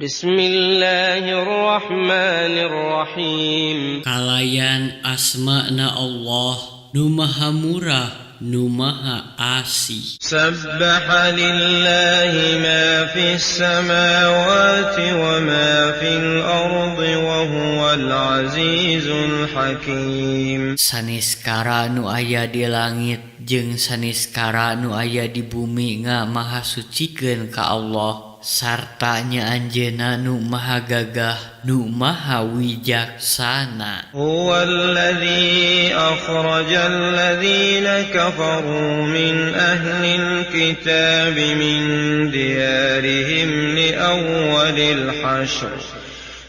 Bismillahirrahmanirrahim. Kalayan asma'na Allah, nu maha murah, nu maha asih. Sabbaha lillahi ma fis samawati wa ma fil ardi wa huwal azizul hakim. Saniskara nu aya di langit jeung saniskara nu aya di bumi maha sucikeun ka Allah. Sarta nya anjeunna nu maha gagah, nu maha wijaksana. Huwallazi akhrajal ladzina kafaru min ahlil kitabi min diyarihim li awwalil hashr.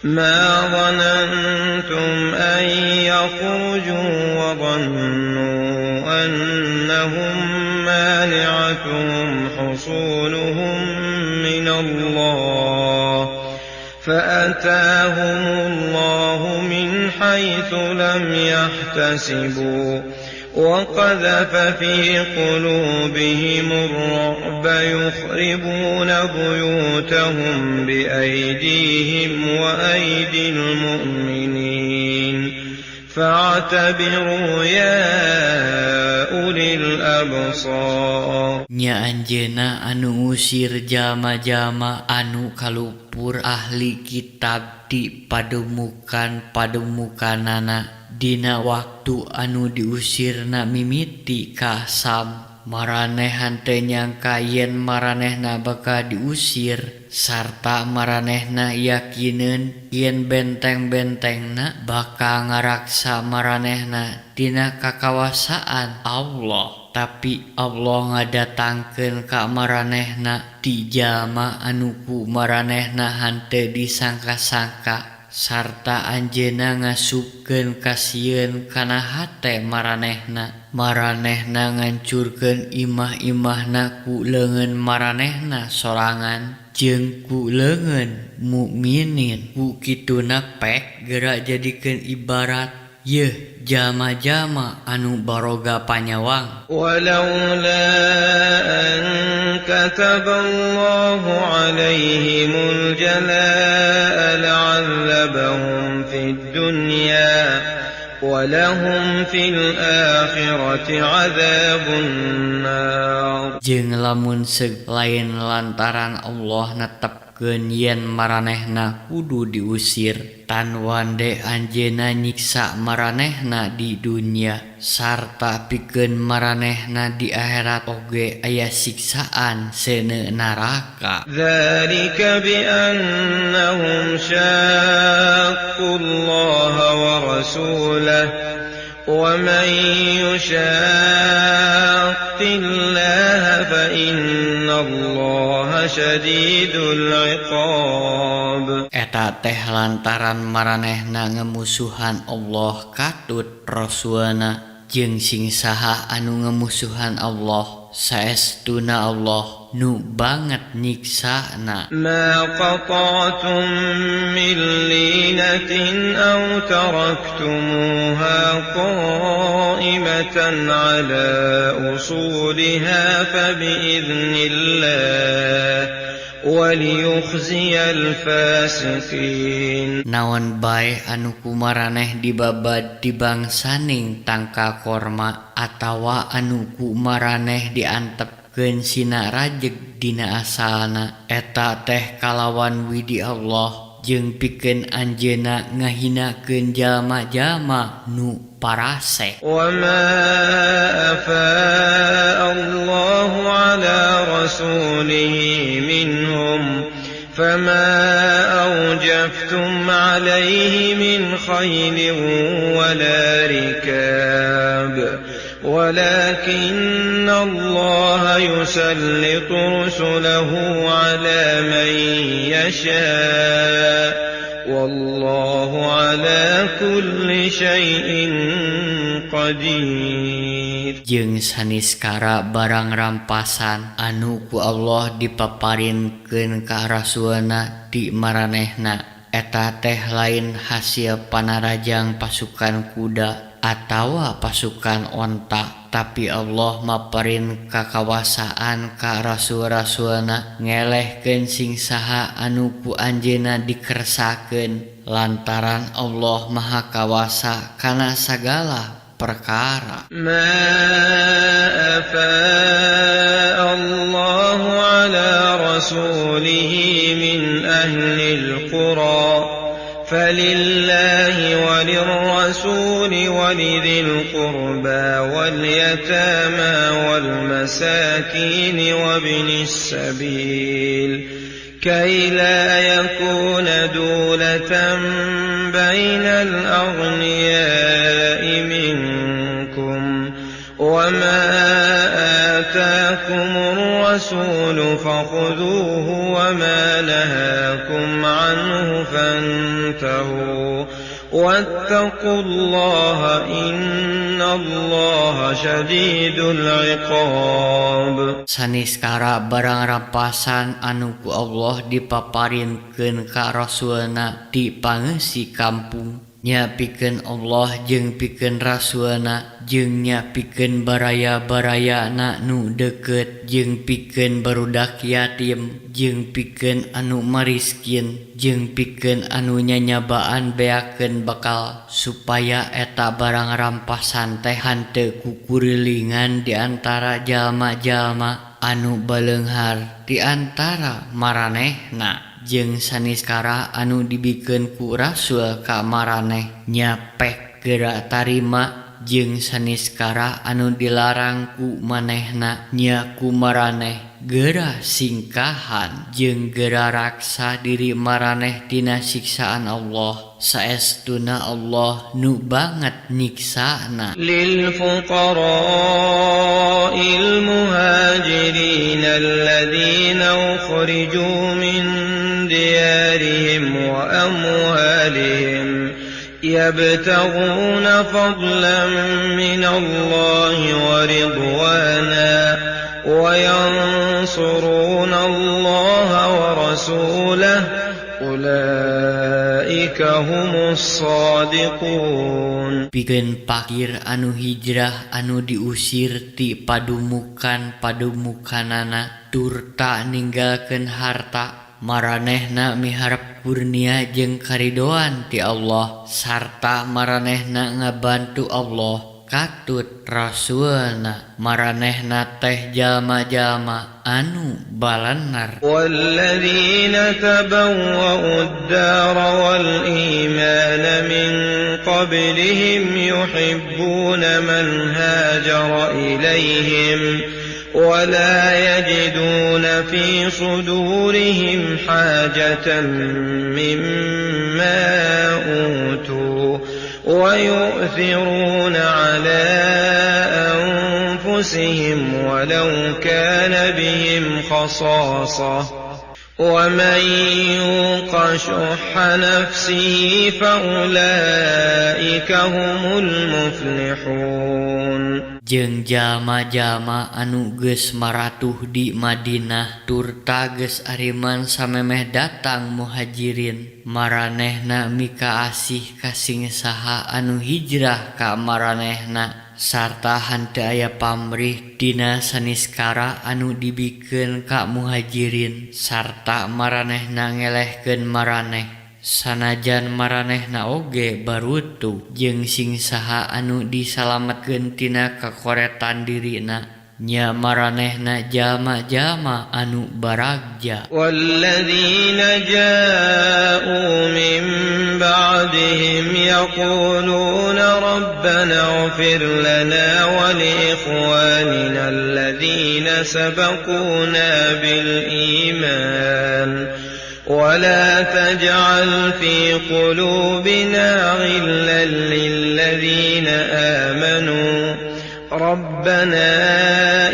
ما ظننتم أن يخرجوا وظنوا أنهم مانعتهم حصونهم من الله فأتاهم الله من حيث لم يحتسبوا وقذف في قلوبهم الرعب يخربون بيوتهم بأيديهم وأيدي المؤمنين فاعتبروا يا أولي الأبصار. Nya anjeunna anu usir jama-jama anu kalupur ahli kitab di padumukanana dina waktu anu diusirna mimiti ka Sam. Maranehan teu nyangka yen maranehna bakal diusir, sarta maranehna yakineun yen benteng-bentengna bakal ngaraksa maranehna dina kakawasaan Allah. Tapi Allah ngadatangkeun ka maranehna ti jalma anu ku maranehna henteu disangka-sangka. Sarta anjeunna ngasupkeun kasieun kana hate maranehna. Maranehna ngancurkeun imah-imahna ku leungeun maranehna sorangan jeung ku leungeun mukminin. Ku kituna pek geura jadikeun ibarat yeuh jalma-jalma anu baroga panyawang. Walaula an kataballahu alaihimul jalaa la'adzabahum fid dunya walahum fil akhirati adzabun nar. Jeung lamun lain lantaran Allah netepkeun yen maranehna kudu diusir, tan wande anjeunna nyiksa maranehna di dunya, sarta pikeun maranehna di akhirat oge aya siksaan seuneu naraka. Dzalika bi annahum syaqqullaha wa rasulahu wa man yushaqillaha fa innallaha syadidul iqab. Eta teh lantaran maranehna ngemusuhan Allah katut Rasulna jeung sing saha anu ngemusuhan Allah saestuna Allah nu banget nyiksana. Ma qata'tum min linatin aw taraktumuha qa'imatan ala usuliha fa bi'iznillah waliyukhziyal fasiqin. Naon bae anu kumaraneh dibabad dibangsaning tangka korma atawa anu kumaraneh diantepkeun sina rajeg dina asalna, eta teh kalawan widi Allah jeung pikeun anjeunna ngahinakeun jalma-jalma nu parasek. Wa ma afa Allahu ala rasulihi minhum fama awjaftum alayhi min khaylin wala rikab ولكن الله يسلط رسله على من يشاء والله على كل شيء qadir. Jeung saniskara barang rampasan anu ku Allah dipaparinkeun ka Rasulna di maranehna, eta teh lain hasil panarajang pasukan kuda atawa pasukan onta, tapi Allah maparin kakawasaan ka rasul-rasulna ngelehkeun sing saha anu ku anjeunna dikersakeun lantaran Allah maha kawasa kana sagala perkara. Ma afa'a Allahu ala rasulihi min ahlil qura فلله وللرسول ولذي القربى واليتامى والمساكين وابن السبيل كي لا يكون دولة بين الأغنياء منكم وما آتاكم الرسول فخذوه وما نهاكم عنه فانتهوا واتقوا الله إن الله شديد العقاب. Saniskara barang rampasan anu ku Allah dipaparinkeun ka rasulna di pangeussi kampung nya pikeun Allah jeung pikeun rasulna jeung nya pikeun baraya-barayana nu deukeut jeung pikeun barudak yatim jeung pikeun anu mariskin jeung pikeun anu nyanyabaan beakeun bakal supaya eta barang rampasan teh henteu kukurilingan di antara jalma-jalma anu baleunghar di antara maranehna jeung saniskara anu dibikeun ku rasul ka maraneh nya pek geura tarima jeung saniskara anu dilarang ku manehna nya ku maraneh geura singkahan jeung geura raksa diri maraneh tina siksaan Allah saestuna Allah nu banget nyiksana. Lil fuqara'il muhajirin alladhina ukhriju min diyarihim wa amwalihim yabtaghuna fadlan min Allah wa ridwana wa yansuruna Allah wa rasulahu ulaika humus shadiqun. Pikeun fakir anu hijrah anu diusir ti padumukanana turta ninggalkeun harta maranehna miharep kurnia jeung karidoan ti Allah sarta maranehna ngabantu Allah katut rasulna maranehna teh jalma-jalma anu balanar. Walladzina tabawwa'u ad-dara wal imana min qablihim yuhibbuna man hajara ilayhim ولا يجدون في صدورهم حاجة مما أوتوا ويؤثرون على أنفسهم ولو كان بهم خصاصة ومن يوق شح نفسه فأولئك هم المفلحون. Jeung jalma-jalma anu geus maratuh di Madinah turta geus ariman samemeh datang muhajirin maranehna mika asih kasing saha anu hijrah ka maranehna sarta henteu aya pamrih dina saniskara anu dibikeun ka muhajirin sarta maranehna ngelehkeun maraneh sanajan maranehna oge barutu jeung sing saha anu disalametkeun tina kakoretan dirina nya maranehna jalma-jalma anu baragja. Walladzina ja'u min ba'dihim yaquluna rabbana ighfir lana wa li ikhwanina alladhina sabaquna bil iman ولا تجعل في قلوبنا غلا للذين آمنوا ربنا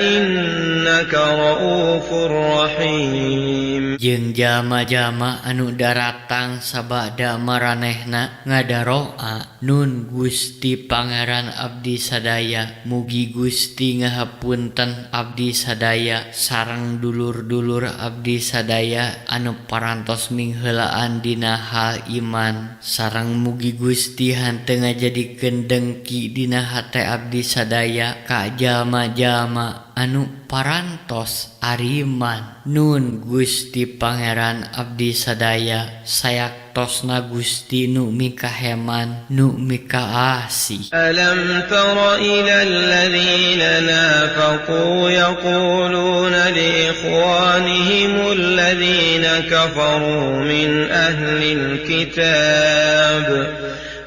إنك رؤوف رحيم. jeung jalma-jalma anu daratang sabada maranehna ngadaroa nun Gusti Pangeran abdi sadaya mugi Gusti ngahapunten abdi sadaya sareng dulur-dulur abdi sadaya anu parantos mingheulaan dina hal iman sareng mugi Gusti henteu ngajadikeun dengki dina hate abdi sadaya ka jalma-jalma anu parantos ariman nun Gusti Pangeran abdi sadaya sayaktosna Gusti nu mikaheman nu mikaasih. ألم تر إلى الذين نافقوا يقولون لإخوانهم الذين كفروا من أهل الكتاب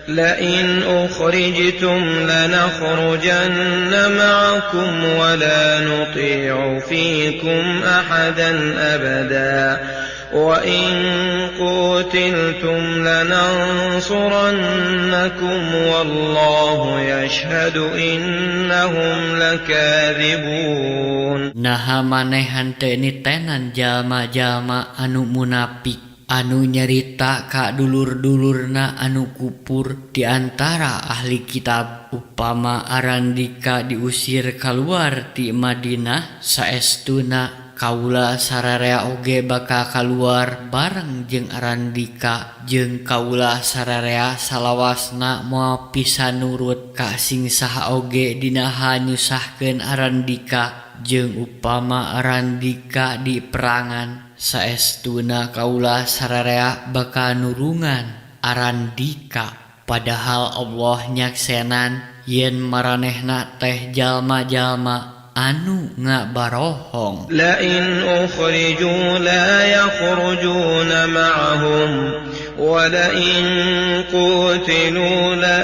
لئن أخرجتم لنخرجن معكم ولا نطيع فيكم أحدا أبدا وإن قتلتم لننصرنكم والله يشهد إنهم لكاذبون. Naha maneh henteu nitenan jalma-jalma anu munafik anu nyarita ka dulur-dulurna anu kupur di antara ahli kitab upama Arandika diusir kaluar ti Madinah saestuna kaula sararea oge bakal kaluar bareng jeung Arandika jeung kaula sararea salawasna moal pisan nurut ka sing saha oge dina hanyusahkeun Arandika jeung upama Arandika di perangan saestuna kaula sararea bakal nurungan Arandika padahal Allah nyaksenan yen maranehna teh jalma-jalma anu ngabarohong. لئن أخرجوا لا يخرجون معهم ولئن قتلوا لا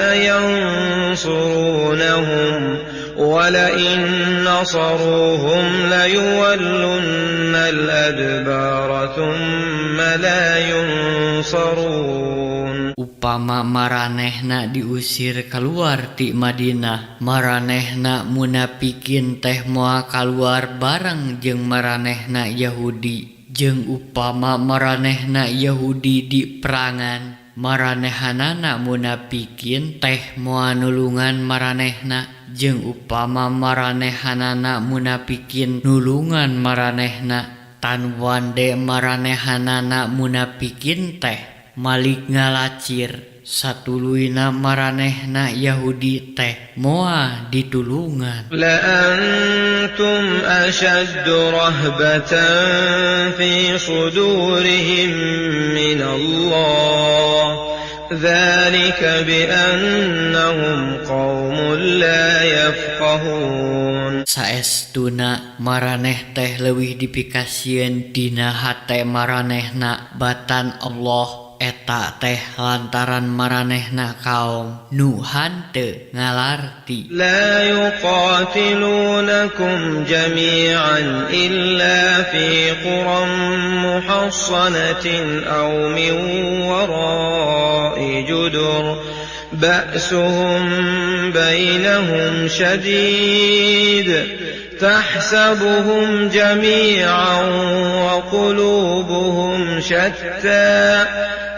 ينصرونهم ولئن نصروهم ليولن الأدبار ثم لا ينصرون. Upama maranehna diusir keluar ti Madinah maranehna munafikin teh moal kaluar bareng jeung maranehna Yahudi jeung upama maranehna Yahudi di perangan maranehanana munafikin teh moal nulungan maranehna jeung upama maranehanana munafikin nulungan maranehna tan wande maranehanana munafikin teh malik ngalacir satuluina maranehna Yahudi teh moal ditulungan. لأنتم أشد رهبة في صدورهم من الله ذلك بأنهم قوم لا يفقهون. Saestuna maraneh teh leuwih dipikasieun dina hate maranehna batan Allah eta teh lantaran maranehna kaum nu hanteu ngalarti. لا يقاتلونكم جميعا إلا في قرى محصنة أو من وراء جدر بأسهم بينهم شديد تحسبهم جميعا وقلوبهم شتى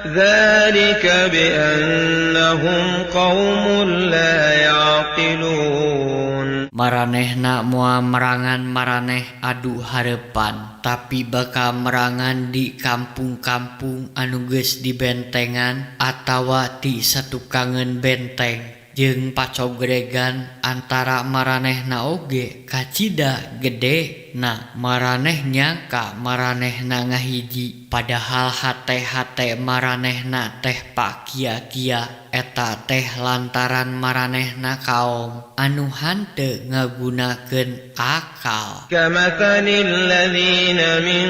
ذلك بأنهم قوم لا يعقلون. Maranehna moal merangan maraneh adu hareupan tapi bakal merangan di kampung-kampung anu geus dibentengan atawa ti satukangeun benteng jeung pacogregan antara maranehna oge kacida gede na maraneh nyangka maranehna ngahiji padahal hate-hate maranehna teh pakia-kia eta teh lantaran maranehna kaum anu hanteu ngagunakeun akal. كمثل الذين من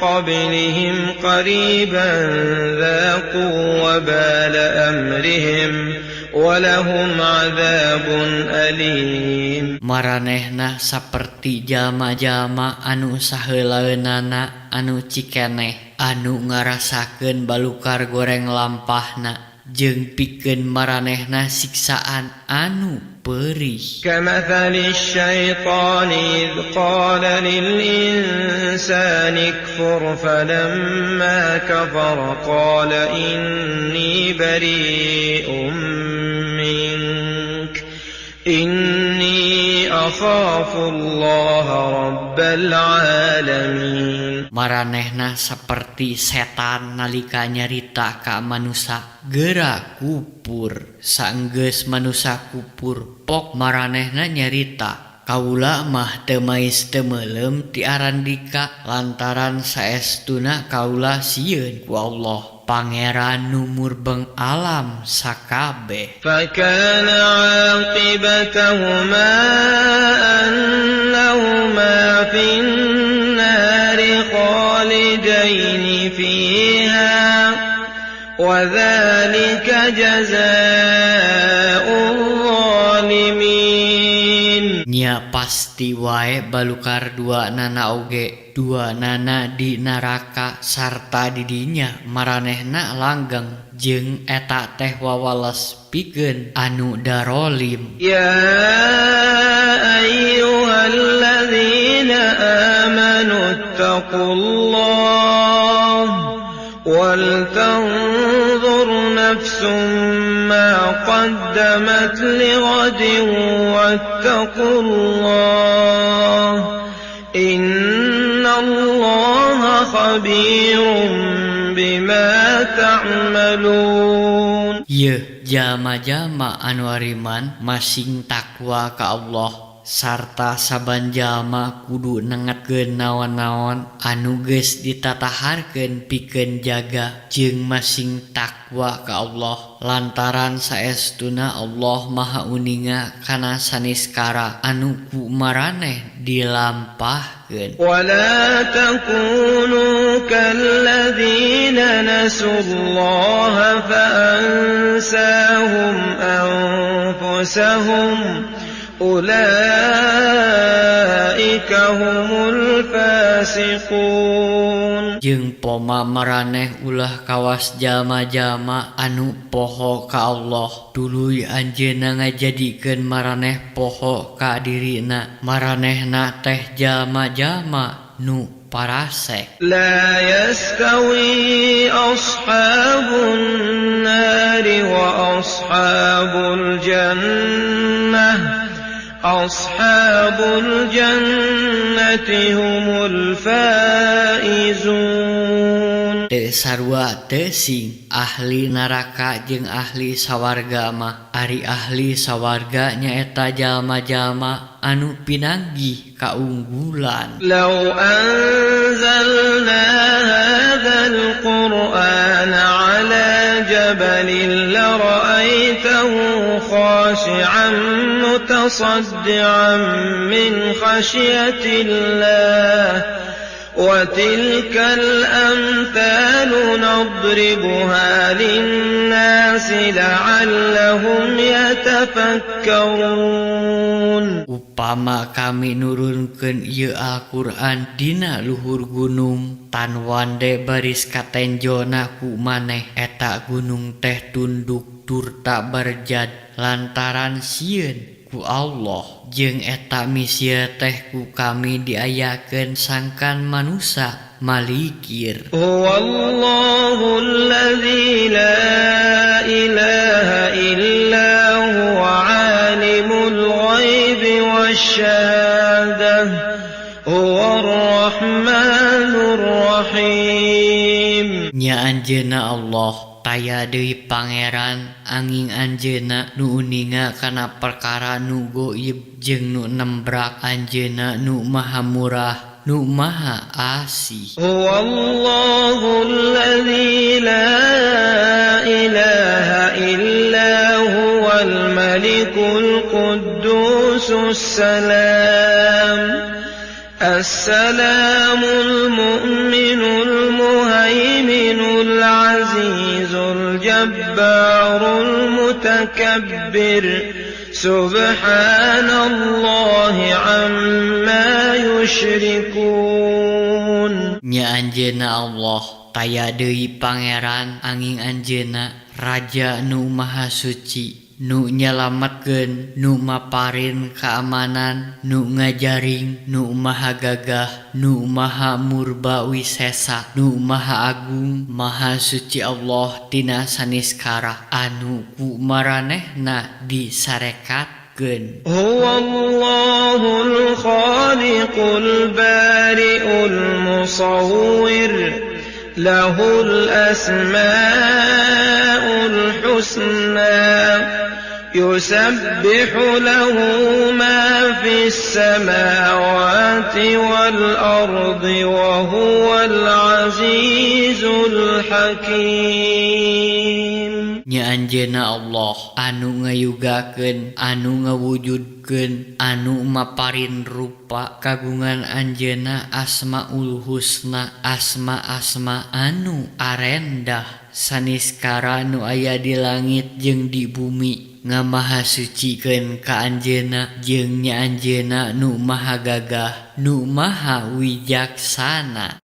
قبلهم قريبا ذاقوا وبال أمرهم ولهم عذاب أليم. Maranehna saperti jalma-jalma anu saheulaeunana anu cikeneh anu ngarasakeun balukar goreng lampahna jeung pikeun maranehna siksaan anu perih. كمثل الشيطان إذ قال للإنسان اكفر فلما كفر قال إني بريء منك إني أخاف الله رب العالمين. Maranehna saperti setan nalika nyarita ka manusia geura kupur. Saenggeus manusia kupur pok maranehna nyarita kaula mah teu mais teu meulem ti arandika lantaran saestuna kaula sieun ku Allah Pangeran numur beng alam sakabeh. فكان عاقبتهما أنهما في النار خالدين فيها وذلك جزاء الظالمين. Nya pasti wae balukar dua nana oge dua nana di neraka sarta didinya maranehna langgeng jeung eta teh wawales pikeun anu darolim. يا أيها الذين آمنوا اتقوا الله ولتنظر نفس ما قدمت لغد واتقوا الله إن الله خبير بما تعملون. Ye jama-jama anu ariman masing takwa ka Allah sarta saban jalma kudu nengetkeun naon-naon anu geus ditataharkeun pikeun jaga jeung masing takwa ka Allah lantaran saestuna Allah Maha Uninga kana saniskara anu ku maraneh dilampahkeun. ولا تكونوا كالذين نسوا الله فأنساهم أنفسهم أولئك هم الفاسقون. Jeung poma maraneh ulah kawas jalma-jalma anu poho ka Allah duluy anjeunna ngajadikeun maraneh poho ka dirina maranehna teh jalma-jalma nu parasek. لا يستوي أصحاب النار وأصحاب الجنة أصحاب الجنة هم الفائزون. Teu sarua teu sing ahli neraka jeung ahli sawarga mah ari ahli sawarga nyaeta jalma-jalma anu pinanggih kaunggulan. لو أنزلنا هذا القرآن على جبل لرأيته خاشعا متصدعا من خشية الله وتلك الأمثال نضربها للناس لعلهم يتفكرون. Upama kami nurunkeun ieu Al-Qur'an dina luhur gunung tan wande baris katenjona ku maneh eta gunung teh tunduk tur tak berjad lantaran sieun ku Allah jeung eta misia teh ku kami diayakeun sangkan manusia malikir. Huwallahu alladzi la ilaha illa huwa alimul ghaibi wasyahadah huwar rahmanur rahim. Nya anjeunna Allah taya deui pangeran anging anjeunna nu uninga kana perkara nu goib jeung nu nembrak anjeunna nu maha murah nu maha asih. Huwallahu alladzi la ilaha illa huwal malikul quddusus salam Assalamul mu'minul muhaiminul azizul jabbarul mutakabbir Subhanallahi amma yushrikun. Nya anjeunna Allah taya deui pangeran anging anjeunna Raja nu maha suci nu nyalametkeun, nu maparin keamanan, nu ngajaring, nu maha gagah, nu maha murba wisesa, nu maha agung, maha suci Allah tina saniskara anu ku maranehna disarekatkeun. Huwallahul khaliqul bari'ul musawwir lahul asma'ul husna yusabbihu lahu ma fis samawati wal ardi wa huwal azizul hakim. Nya anjeunna Allah anu ngayugakeun, anu ngawujudkeun, anu maparin rupa kagungan anjeunna asmaul husna, asma-asma anu arendah saniskara nu aya di langit jeung di bumi, ngamaha sucikeun ka anjeunna jeung nya anjeunna nu maha gagah, nu maha wijaksana.